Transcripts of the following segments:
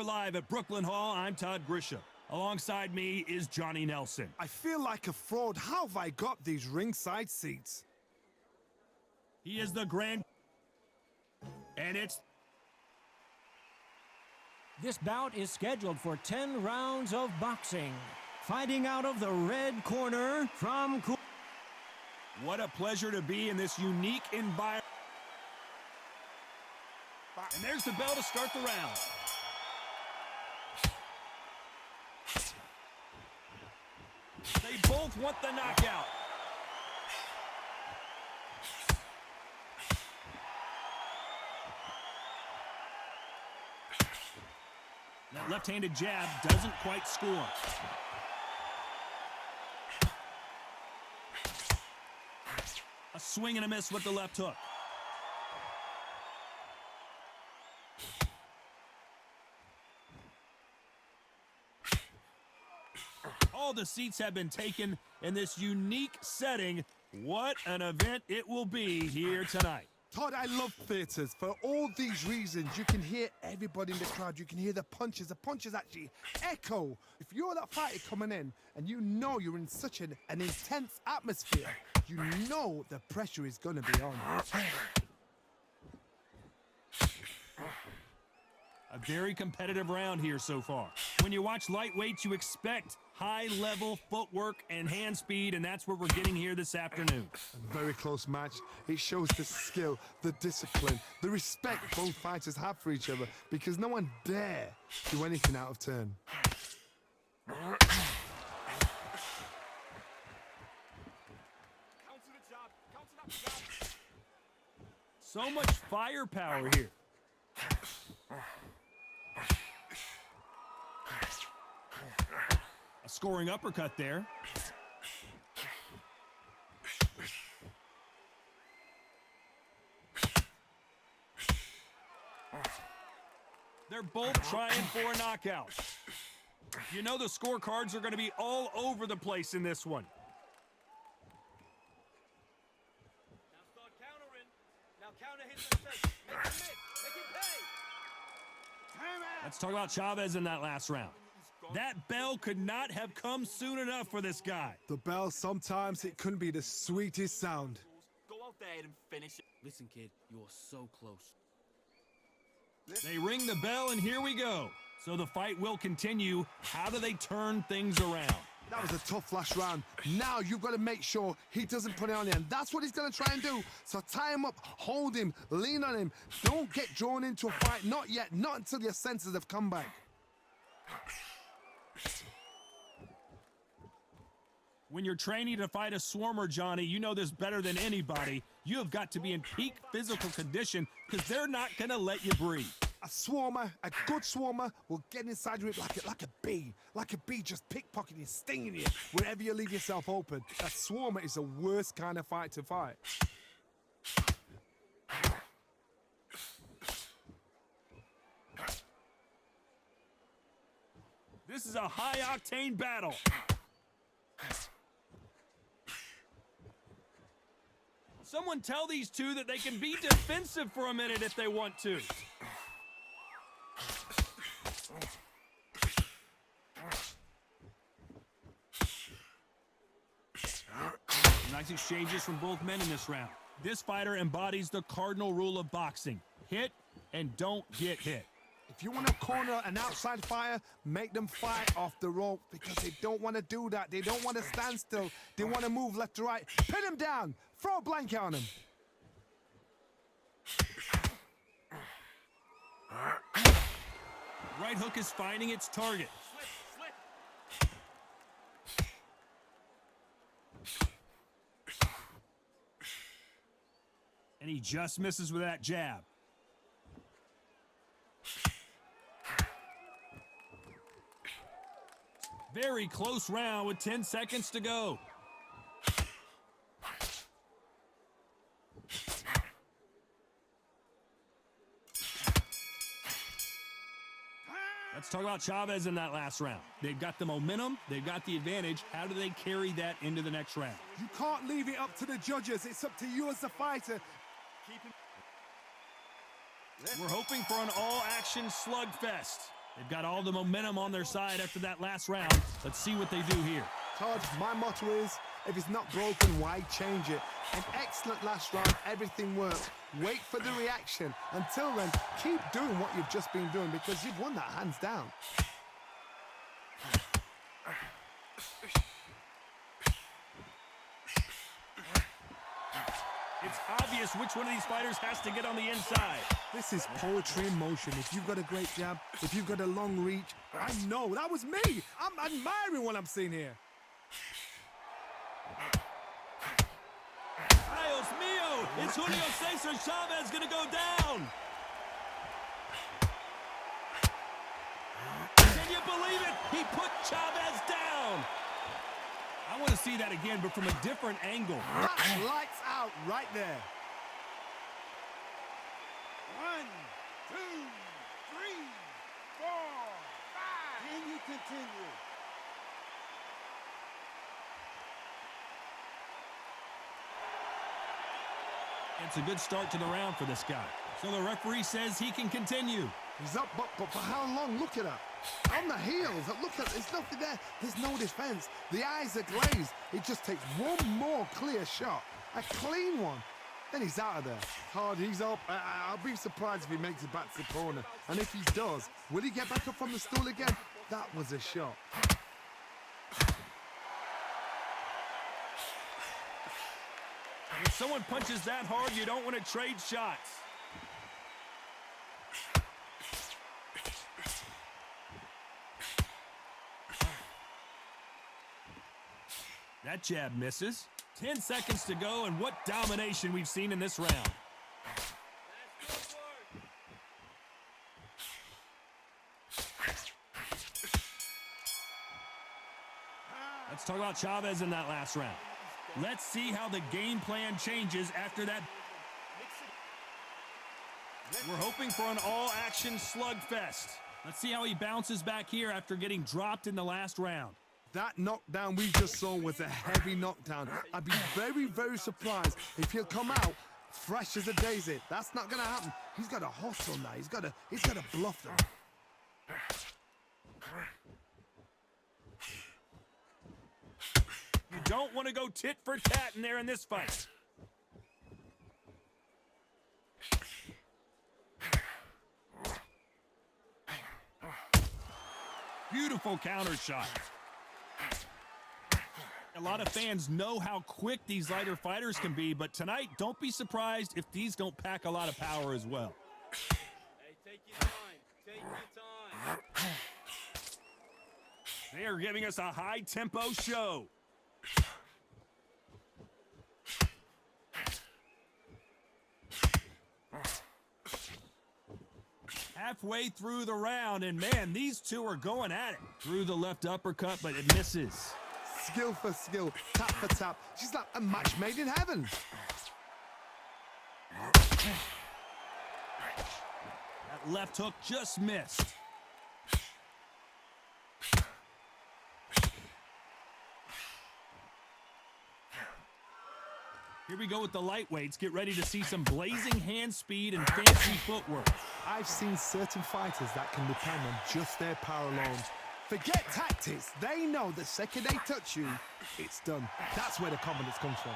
live at Brooklyn Hall. I'm Todd Grisham. Alongside me is Johnny Nelson. I feel like a fraud. How have I got these ringside seats? He is the grand... And it's... This bout is scheduled for 10 rounds of boxing. Fighting out of the red corner from... What a pleasure to be in this unique environment. And there's the bell to start the round. They both want the knockout. That left-handed jab doesn't quite score. A swing and a miss with the left hook. All the seats have been taken in this unique setting. What an event it will be here tonight. Todd, I love theaters. For all these reasons, you can hear everybody in the crowd. You can hear the punches. The punches actually echo. If you're that fighter coming in and you know you're in such an intense atmosphere, you know the pressure is going to be on. A very competitive round here so far. When you watch lightweights, you expect high-level footwork and hand speed, and that's what we're getting here this afternoon. A very close match. It shows the skill, the discipline, the respect both fighters have for each other, because no one dare do anything out of turn. So much firepower here. A scoring uppercut there. They're both trying for a knockout. You know the scorecards are going to be all over the place in this one. Now start countering. Now counter his mistake. Make him miss. Make him pay. Let's talk about Chavez in that last round. That bell could not have come soon enough for this guy. The bell, sometimes it couldn't be the sweetest sound. Go out there and finish it. Listen, kid, you are so close. They ring the bell, and here we go. So the fight will continue. How do they turn things around? That was a tough last round. Now you've got to make sure he doesn't put it on you, and that's what he's going to try and do. So tie him up, hold him, lean on him. Don't get drawn into a fight. Not yet. Not until your senses have come back. When you're training to fight a swarmer, Johnny, you know this better than anybody. You have got to be in peak physical condition because they're not going to let you breathe. A swarmer, a good swarmer, will get inside you like a bee. Like a bee just pickpocketing, stinging you wherever you leave yourself open. A swarmer is the worst kind of fight to fight. This is a high-octane battle. Someone tell these two that they can be defensive for a minute if they want to. Nice exchanges from both men in this round. This fighter embodies the cardinal rule of boxing. Hit and don't get hit. If you want to corner an outside fighter, make them fight off the rope because they don't want to do that. They don't want to stand still. They want to move left to right. Pin him down. Throw a blanket on him. Right hook is finding its target. And he just misses with that jab. Very close round with 10 seconds to go. Let's talk about Chavez in that last round. They've got the momentum. They've got the advantage. How do they carry that into the next round? You can't leave it up to the judges. It's up to you as the fighter. We're hoping for an all-action slugfest. They've got all the momentum on their side after that last round. Let's see what they do here. Todd, my motto is, if it's not broken, why change it? An excellent last round, everything worked. Wait for the reaction. Until then, keep doing what you've just been doing because you've won that hands down. It's obvious which one of these fighters has to get on the inside. This is poetry in motion. If you've got a great jab, if you've got a long reach, I know, that was me. I'm admiring what I'm seeing here. Dios mío! Is Julio Cesar Chavez going to go down? Can you believe it? He put Chavez down. I want to see that again, but from a different angle. That's lights out right there. 1, 2, 3, 4, 5. Can you continue? It's a good start to the round for this guy. So the referee says he can continue. He's up, but for how long? Look at that. On the heels, look at, there's nothing there. There's no defense. The eyes are glazed. It just takes one more clear shot. A clean one. Then he's out of there. Hard, he's up. I'll be surprised if he makes it back to the corner. And if he does, will he get back up from the stool again? That was a shot. If someone punches that hard, you don't want to trade shots. That jab misses. 10 seconds to go, and what domination we've seen in this round. Let's talk about Chavez in that last round. Let's see how the game plan changes after that. We're hoping for an all-action slugfest. Let's see how he bounces back here after getting dropped in the last round. That knockdown we just saw was a heavy knockdown. I'd be very, very surprised if he'll come out fresh as a daisy. That's not going to happen. He's got to hustle now. He's got to bluff them. You don't want to go tit for tat in there in this fight. Beautiful counter shot. A lot of fans know how quick these lighter fighters can be, but tonight, don't be surprised if these don't pack a lot of power as well. Hey, take your time. Take your time. They are giving us a high-tempo show. Halfway through the round, and man, these two are going at it. Through the left uppercut, but it misses. Skill for skill, tap for tap. She's like a match made in heaven. That left hook just missed. Here we go with the lightweights. Get ready to see some blazing hand speed and fancy footwork. I've seen certain fighters that can depend on just their power alone. Forget tactics. They know the second they touch you, it's done. That's where the confidence comes from.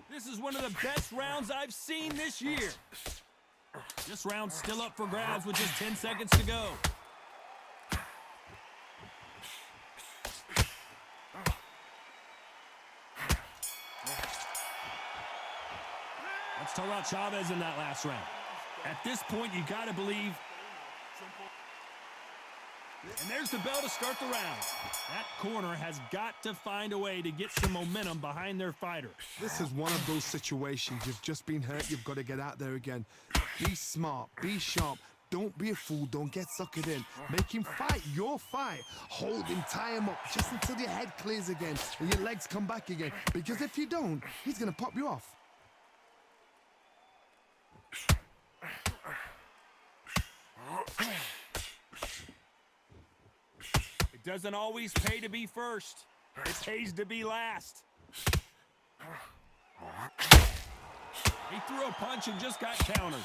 This is one of the best rounds I've seen this year. This round's still up for grabs with just 10 seconds to go. Let's talk about Chavez in that last round. At this point, you got to believe. And there's the bell to start the round. That corner has got to find a way to get some momentum behind their fighter. This is one of those situations. You've just been hurt. You've got to get out there again. Be smart. Be sharp. Don't be a fool. Don't get suckered in. Make him fight your fight. Hold him, tie him up just until your head clears again and your legs come back again. Because if you don't, he's going to pop you off. It doesn't always pay to be first. It pays to be last. He threw a punch and just got countered.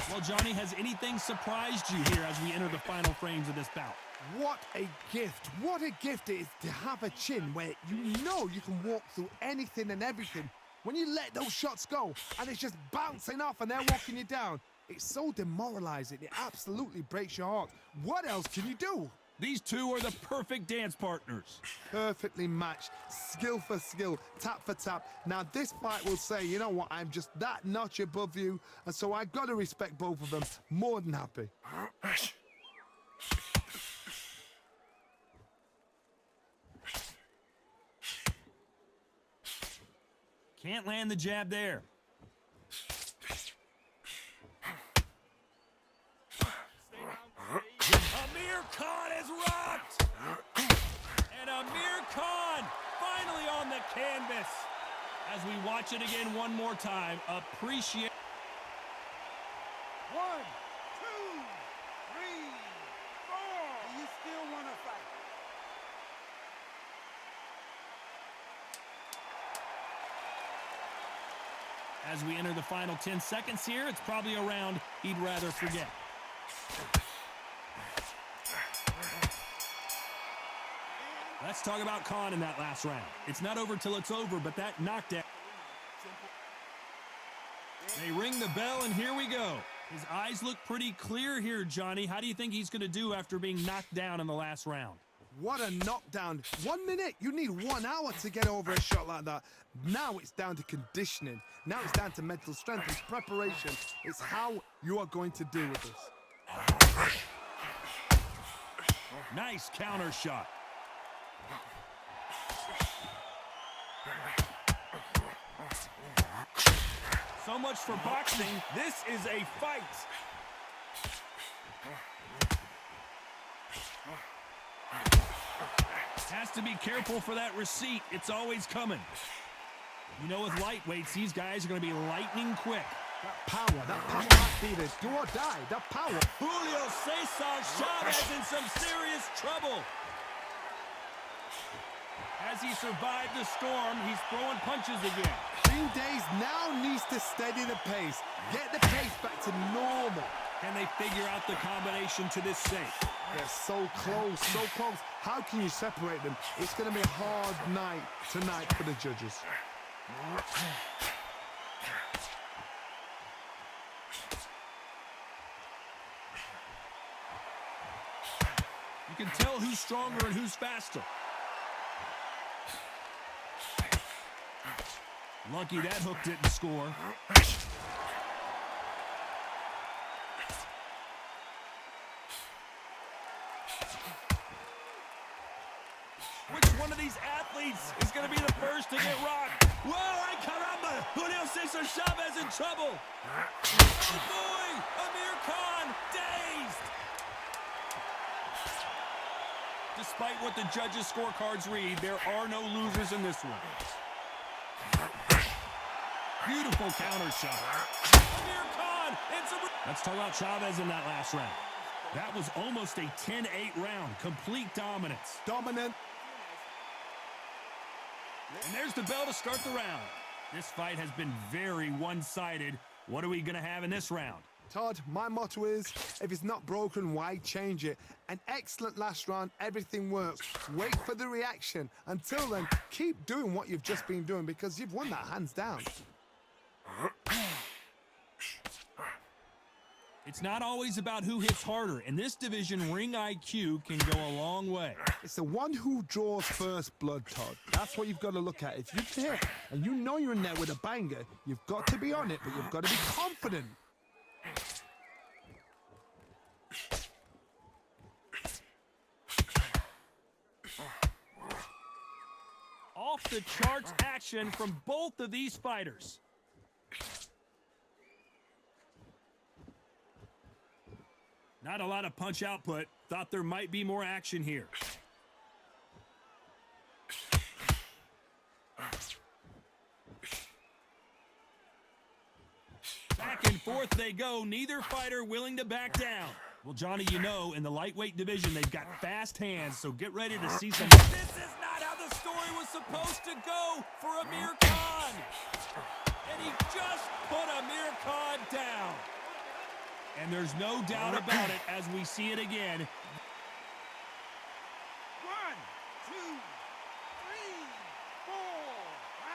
Well, Johnny, has anything surprised you here as we enter the final frames of this bout? What a gift. What a gift it is to have a chin where you know you can walk through anything and everything. When you let those shots go and it's just bouncing off and they're walking you down, it's so demoralizing. It absolutely breaks your heart. What else can you do? These two are the perfect dance partners. Perfectly matched, skill for skill, tap for tap. Now this fight will say, you know what, I'm just that notch above you, and so I gotta respect both of them. More than happy. Can't land the jab there. Amir Khan is rocked! And Amir Khan finally on the canvas. As we watch it again one more time, appreciate... 1, 2, 3, 4. You still want to fight? As we enter the final 10 seconds here, it's probably a round he'd rather forget. Let's talk about Khan in that last round. It's not over till it's over, but that knockdown. They ring the bell, and here we go. His eyes look pretty clear here, Johnny. How do you think he's going to do after being knocked down in the last round? What a knockdown. 1 minute, you need 1 hour to get over a shot like that. Now it's down to conditioning. Now it's down to mental strength. It's preparation. It's how you are going to deal with this. Nice counter shot. So much for boxing. This is a fight. Has to be careful for that receipt. It's always coming. You know, with lightweights, these guys are going to be lightning quick. That power might be the do or die. That power. Julio Cesar Chavez in some serious trouble. As he survived the storm, he's throwing punches again. Green Days now needs to steady the pace. Get the pace back to normal. Can they figure out the combination to this safe? They're so close, so close. How can you separate them? It's going to be a hard night tonight for the judges. You can tell who's stronger and who's faster. Lucky that hook didn't score. Which one of these athletes is going to be the first to get rocked? Whoa, ay caramba! Julio Cesar Chavez in trouble. Oh boy! Amir Khan dazed! Despite what the judges' scorecards read, there are no losers in this one. Beautiful counter shot. Amir Khan! Let's talk about Chavez in that last round. That was almost a 10-8 round. Complete dominance. Dominant. And there's the bell to start the round. This fight has been very one-sided. What are we going to have in this round? Todd, my motto is, if it's not broken, why change it? An excellent last round, everything works. Wait for the reaction. Until then, keep doing what you've just been doing because you've won that hands down. It's not always about who hits harder. In this division, ring IQ can go a long way. It's the one who draws first blood, Todd. That's what you've got to look at. If you hit and you know you're in there with a banger, you've got to be on it, but you've got to be confident. Off the charts action from both of these fighters. Not a lot of punch output. Thought there might be more action here. Back and forth they go. Neither fighter willing to back down. Well, Johnny, you know, in the lightweight division, they've got fast hands, so get ready to see some... This is not how the story was supposed to go for Amir Khan. Khan. And he just put Amir Khan down. And there's no doubt about it as we see it again. 1, 2, 3, 4, 5,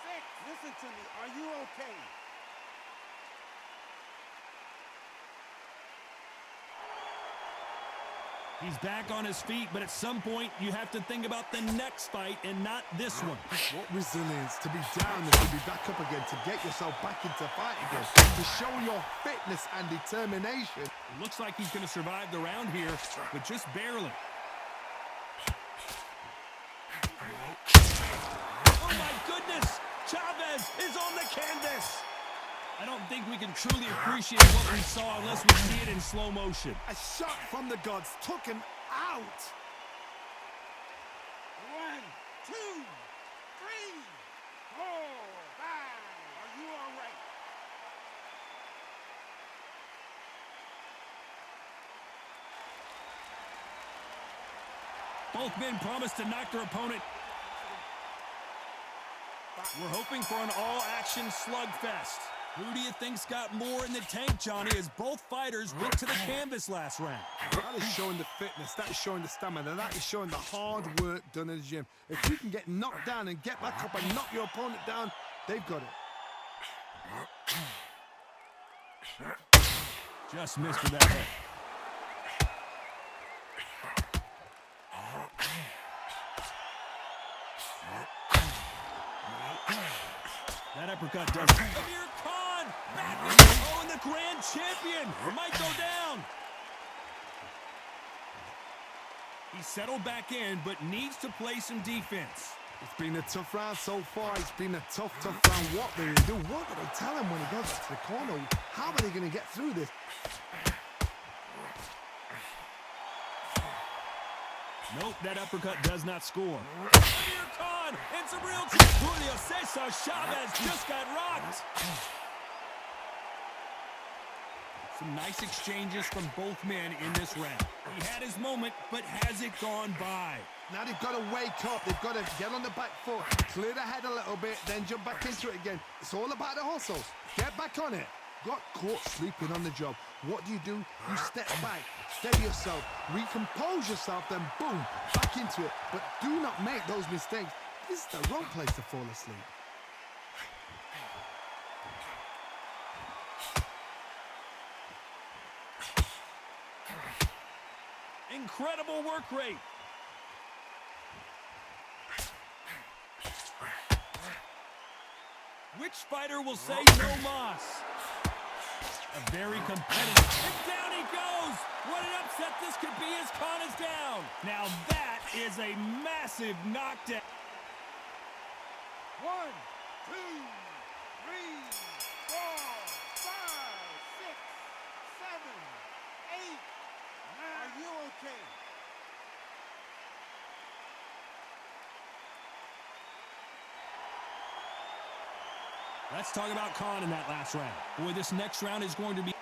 6. Listen to me. Are you okay? He's back on his feet, but at some point you have to think about the next fight and not this one. What resilience to be down and to be back up again, to get yourself back into fight again, to show your fitness and determination. It looks like he's going to survive the round here, but just barely. Oh my goodness! Chavez is on the canvas! I don't think we can truly appreciate what we saw unless we see it in slow motion. A shot from the gods took him out. 1, 2, 3, 4, 5. Are you all right? Both men promised to knock their opponent. We're hoping for an all-action slugfest. Who do you think's got more in the tank, Johnny, as both fighters went to the canvas last round? That is showing the fitness, that is showing the stamina, that is showing the hard work done in the gym. If you can get knocked down and get back up and knock your opponent down, they've got it. Just missed with that head. That uppercut does it. Amir Khan! Back with the oh, and the grand champion might go down. He settled back in, but needs to play some defense. It's been a tough round so far. It's been a tough round. What do they do? What do they tell him when he goes to the corner? How are they going to get through this? Nope, that uppercut does not score. Amir Khan and some real Julio Cesar Chavez just got rocked. Some nice exchanges from both men in this round. He had his moment, but has it gone by? Now they've got to wake up. They've got to get on the back foot, clear the head a little bit, then jump back into it again. It's all about the hustle. Get back on it. Got caught sleeping on the job. What do? You step back, steady yourself, recompose yourself, then boom, back into it. But do not make those mistakes. This is the wrong place to fall asleep. Incredible work rate. Which fighter will say no mas? A very competitive. And down he goes. What an upset this could be as Khan is down. Now that is a massive knockdown. 1, 2, 3, 4, 5, 6, 7, 8, 9. Are you okay? Let's talk about Khan in that last round. Boy, this next round is going to be...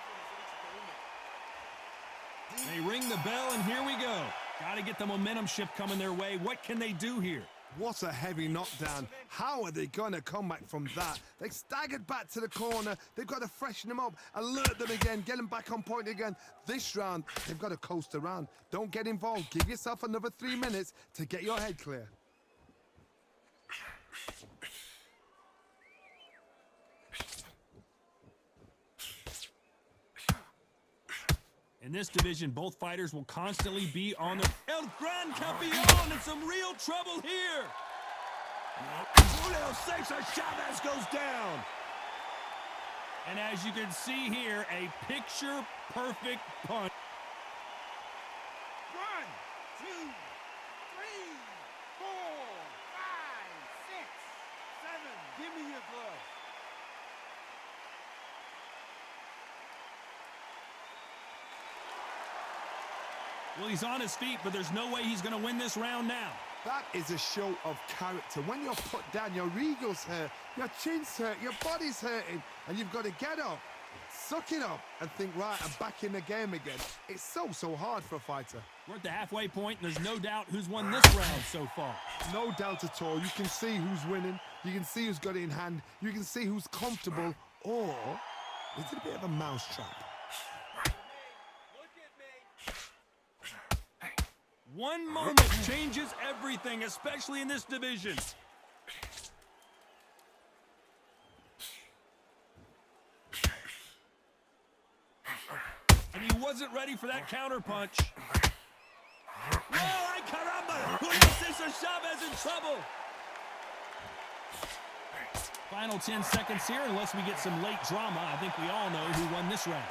They ring the bell, and here we go. Got to get the momentum shift coming their way. What can they do here? What a heavy knockdown. How are they going to come back from that? They staggered back to the corner. They've got to freshen them up, alert them again, get them back on point again. This round, they've got to coast around. Don't get involved. Give yourself another 3 minutes to get your head clear. In this division, both fighters will constantly be on the El Gran Campeón in some real trouble here. Julio Cesar Chavez goes down. And as you can see here, a picture-perfect punch. 1, 2, 3, 4, 5, 6, 7. Give me your glove. Well, he's on his feet, but there's no way he's going to win this round now. That is a show of character. When you're put down, your ego's hurt, your chin's hurt, your body's hurting, and you've got to get up, suck it up and think, right, I'm back in the game again. It's so hard for a fighter. We're at the halfway point, and there's no doubt who's won this round so far. No doubt at all. You can see who's winning. You can see who's got it in hand. You can see who's comfortable. Or is it a bit of a mousetrap? One moment changes everything, especially in this division. And he wasn't ready for that counter punch. Oh, ay caramba! Julio Cesar Chavez in trouble. Final 10 seconds here, unless we get some late drama. I think we all know who won this round.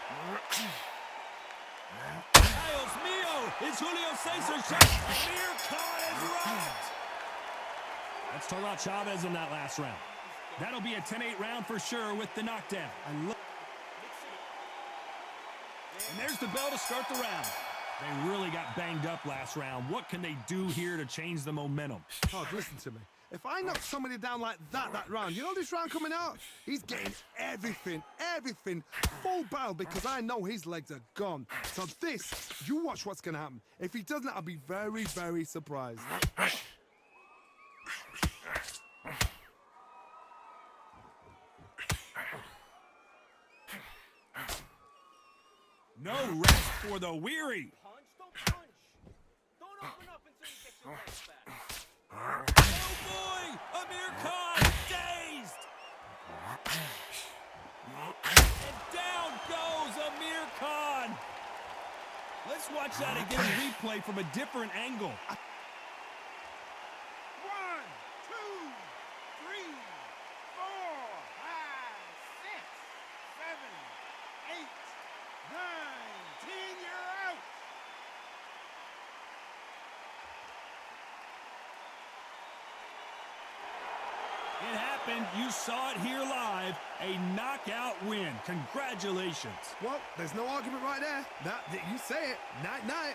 Dios mío! It's Julio Cesar Chavez. Amir Khan is rocked. Let's talk about Chavez in that last round. That'll be a 10-8 round for sure with the knockdown. And there's the bell to start the round. They really got banged up last round. What can they do here to change the momentum? Oh, listen to me. If I knock somebody down like that round, you know this round coming out? He's getting everything, full barrel because I know his legs are gone. So this, you watch what's going to happen. If he doesn't, I'll be very, very surprised. No rest for the weary. Punch, don't punch. Don't open up until you get your legs back. Oh boy! Amir Khan dazed! And down goes Amir Khan! Let's watch that again in replay from a different angle. 1, 2, 3, 4, 5, 6, 7, 8, 9, 10, you're out! It happened. You saw it here live. A knockout win. Congratulations. Well, there's no argument right there. You say it. Night, night.